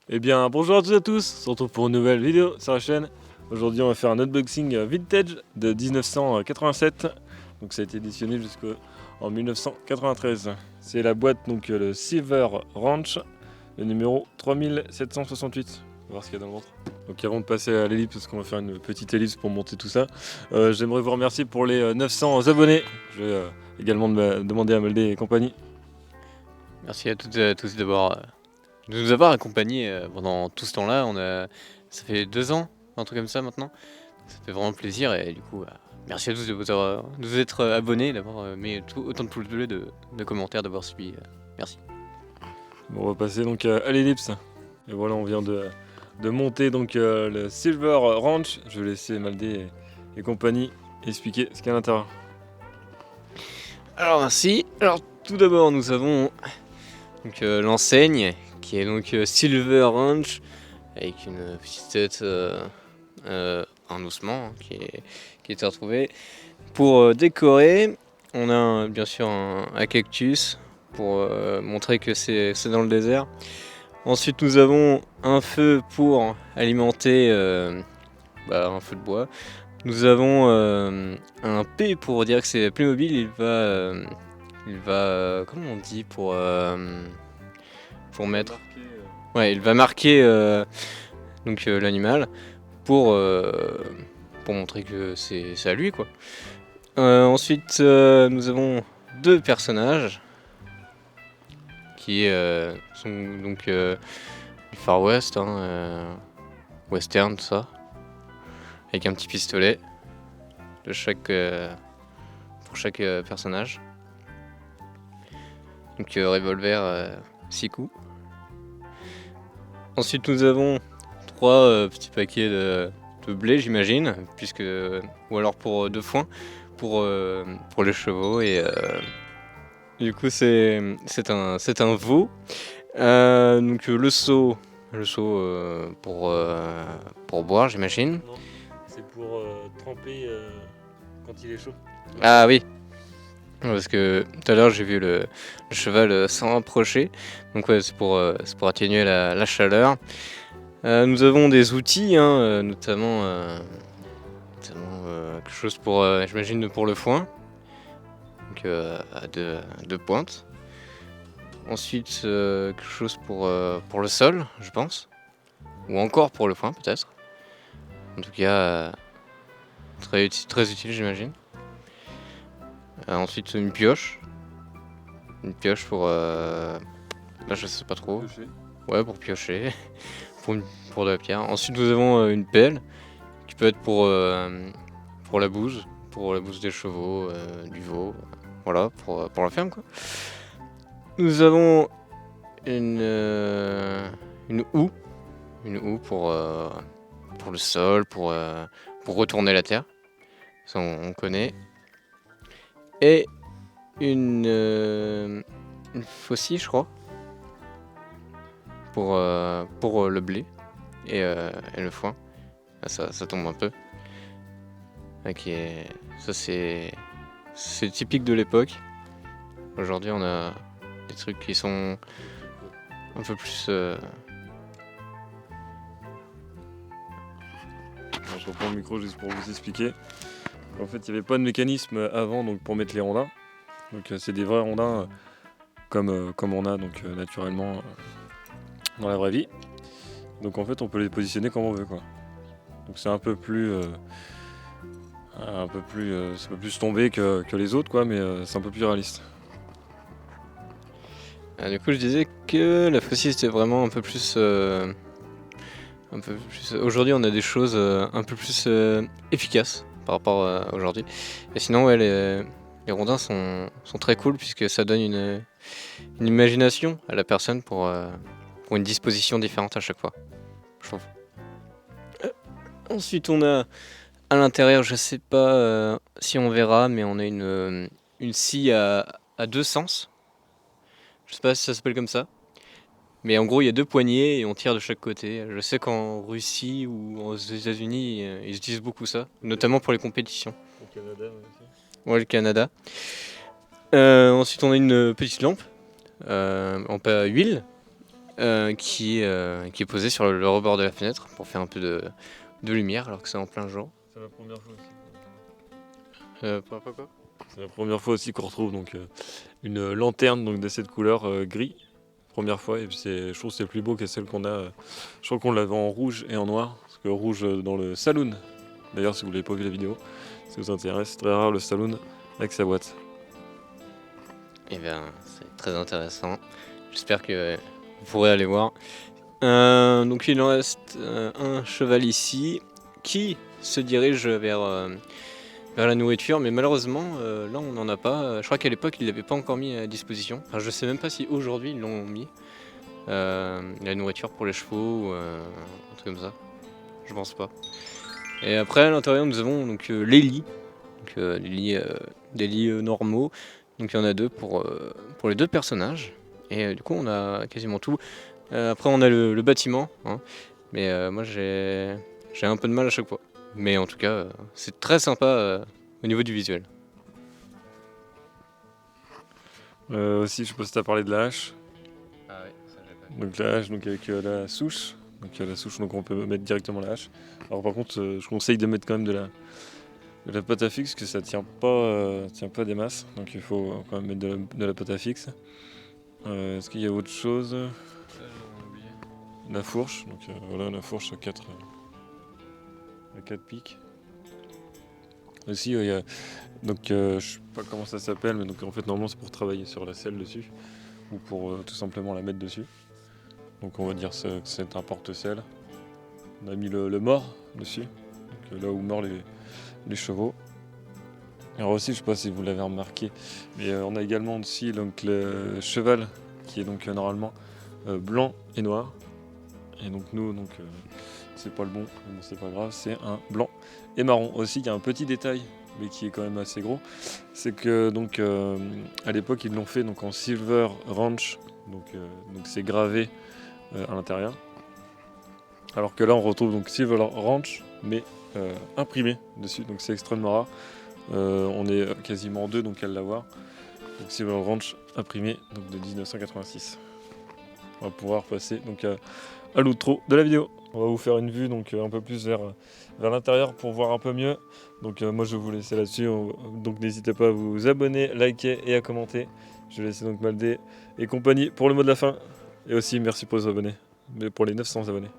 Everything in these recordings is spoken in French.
Eh bien, bonjour à toutes et à tous, on se retrouve pour une nouvelle vidéo sur la chaîne. Aujourd'hui, on va faire un unboxing vintage de 1987. Donc, ça a été éditionné jusqu'en 1993. C'est la boîte, donc le Silver Ranch, le numéro 3768. On va voir ce qu'il y a dans le ventre. Donc, avant de passer à l'ellipse, parce qu'on va faire une petite ellipse pour monter tout ça, j'aimerais vous remercier pour les 900 abonnés. Je vais également demander à Maldé et compagnie. Merci à toutes et à tous d'abord de nous avoir accompagnés pendant tout ce temps-là. Ça fait 2 ans, un truc comme ça maintenant. Ça fait vraiment plaisir et du coup, merci à tous de vous être abonnés, d'avoir mis autant de pouces bleus, de commentaires, d'avoir suivi. Merci. Bon, on va passer donc à l'ellipse. Et voilà, on vient de monter donc le Silver Ranch. Je vais laisser Maldé et compagnie expliquer ce qu'il y a à l'intérieur. Alors merci. Alors tout d'abord, nous avons donc l'enseigne qui est donc Silver Ranch avec une petite tête en ossements qui a été retrouvé. Pour décorer, on a bien sûr un cactus pour montrer que c'est dans le désert. Ensuite, nous avons un feu pour alimenter un feu de bois. Nous avons un P pour dire que c'est Playmobil. Il va comment on dit pour mettre. Ouais, il va marquer l'animal pour montrer que c'est à lui quoi. Ensuite, nous avons 2 personnages qui sont donc du Far West, western, tout ça, avec un petit pistolet de pour chaque personnage. Donc revolver 6 coups. Ensuite, nous avons 3 petits paquets de blé, j'imagine, ou alors pour 2 foins. Pour les chevaux et du coup c'est un veau. Donc le seau pour boire, j'imagine. Non, c'est pour tremper quand il est chaud. Ah oui, parce que tout à l'heure j'ai vu le cheval s'en approcher. Donc ouais, c'est pour atténuer la chaleur. Nous avons des outils, notamment quelque chose pour, j'imagine, pour le foin, donc à deux pointes. Ensuite, quelque chose pour le sol, je pense, ou encore pour le foin, peut-être. En tout cas, très utile, j'imagine. Ensuite, une pioche pour, là, je sais pas trop. Piocher. Ouais, pour piocher, pour de la pierre. Ensuite, nous avons une pelle qui peut être pour la bouse des chevaux, du veau, voilà, pour la ferme quoi. Nous avons une houe pour le sol, pour retourner la terre, ça on connaît. Et une faucille, je crois, pour le blé et le foin. Ah, ça tombe un peu. Ok, ça c'est typique de l'époque. Aujourd'hui, on a des trucs qui sont un peu plus. Je reprends le micro juste pour vous expliquer. En fait, il n'y avait pas de mécanisme avant donc, pour mettre les rondins. Donc, c'est des vrais rondins comme on a donc, naturellement dans la vraie vie. Donc, en fait, on peut les positionner comme on veut. Quoi. Donc, c'est un peu plus. C'est un peu plus tombé que les autres, quoi, mais c'est un peu plus réaliste. Du coup, je disais que la faucille c'était vraiment un peu plus. Aujourd'hui, on a des choses un peu plus efficaces par rapport à aujourd'hui. Et sinon, ouais, les rondins sont très cool puisque ça donne une imagination à la personne pour une disposition différente à chaque fois, je trouve. Ensuite, on a à l'intérieur, je sais pas si on verra, mais on a une scie à 2 sens. Je sais pas si ça s'appelle comme ça. Mais en gros, il y a 2 poignées et on tire de chaque côté. Je sais qu'en Russie ou aux États-Unis, ils utilisent beaucoup ça, notamment pour les compétitions. Au Canada aussi. Ouais, le Canada. Ensuite, on a une petite lampe en huile qui est posé sur le rebord de la fenêtre pour faire un peu de lumière alors que c'est en plein jour. C'est la première fois aussi. Quoi? C'est la première fois aussi qu'on retrouve donc, une lanterne donc, de cette couleur gris. Première fois, et puis je trouve que c'est plus beau que celle qu'on a. Je crois qu'on l'avait en rouge et en noir, parce que rouge dans le saloon. D'ailleurs, si vous n'avez pas vu la vidéo, si vous intéresse, c'est très rare le saloon avec sa boîte. Eh bien, c'est très intéressant. J'espère que vous pourrez aller voir. Donc il en reste un cheval ici qui se dirige vers la nourriture, mais malheureusement là on n'en a pas. Je crois qu'à l'époque ils l'avaient pas encore mis à disposition. Enfin, je sais même pas si aujourd'hui ils l'ont mis. La nourriture pour les chevaux ou un truc comme ça. Je pense pas. Et après à l'intérieur nous avons donc les lits. Donc, des lits normaux. Donc il y en a deux pour les deux personnages. Et du coup on a quasiment tout. Après on a le bâtiment. Hein. Mais moi j'ai un peu de mal à chaque fois. Mais en tout cas c'est très sympa au niveau du visuel. Aussi, je sais pas si tu as parlé de la hache. Ah ouais, ça j'ai pas vu. Donc la hache donc, avec la souche. Donc la souche, donc on peut mettre directement la hache. Alors par contre, je conseille de mettre quand même de la pâte à fixe, parce que ça tient pas des masses. Donc il faut quand même mettre de la pâte à fixe. Est-ce qu'il y a autre chose? La fourche. Donc voilà, la fourche à 4 pics. Aussi, il y a, donc je sais pas comment ça s'appelle, mais donc en fait normalement c'est pour travailler sur la selle dessus, ou pour tout simplement la mettre dessus. Donc on va dire que c'est un porte-selle. On a mis le mors dessus, donc là où mordent les chevaux. Alors aussi, je sais pas si vous l'avez remarqué, mais on a également aussi donc, le cheval qui est donc normalement blanc et noir. Et donc nous, c'est pas le bon, mais bon, c'est pas grave, c'est un blanc et marron. Aussi, il y a un petit détail, mais qui est quand même assez gros, c'est que donc à l'époque ils l'ont fait donc en Silver Ranch, donc c'est gravé à l'intérieur. Alors que là on retrouve donc Silver Ranch, mais imprimé dessus, donc c'est extrêmement rare. On est quasiment deux donc à l'avoir. Donc Silver Ranch imprimé donc de 1986. On va pouvoir passer donc à l'outro de la vidéo. On va vous faire une vue donc un peu plus vers l'intérieur pour voir un peu mieux. Donc moi je vais vous laisser là-dessus. Donc n'hésitez pas à vous abonner, liker et à commenter. Je vais laisser donc Maldé et compagnie pour le mot de la fin. Et aussi merci pour les abonnés, mais pour les 900 abonnés.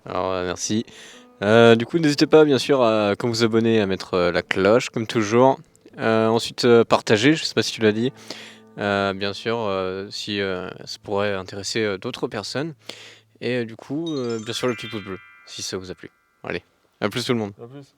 Alors merci. Du coup n'hésitez pas bien sûr quand vous abonnez à mettre la cloche comme toujours. Ensuite partager, je sais pas si tu l'as dit. Bien sûr, si ça pourrait intéresser d'autres personnes. Et du coup, bien sûr, le petit pouce bleu, si ça vous a plu. Allez, à plus tout le monde. À plus.